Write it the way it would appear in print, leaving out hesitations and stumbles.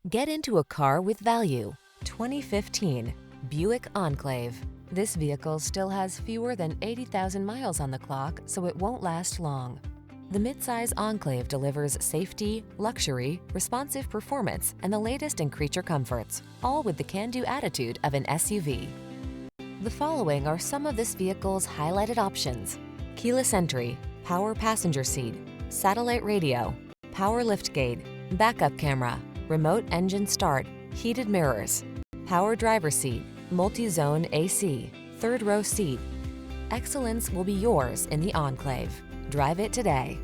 Get into a car with value. 2015 Buick Enclave. This vehicle still has fewer than 80,000 miles on the clock, so it won't last long. The midsize Enclave delivers safety, luxury, responsive performance, and the latest in creature comforts, all with the can-do attitude of an SUV. The following are some of this vehicle's highlighted options: keyless entry, power passenger seat, satellite radio, power liftgate, backup camera, remote engine start, heated mirrors, power driver seat, multi-zone AC, third row seat. Excellence will be yours in the Enclave. Drive it today.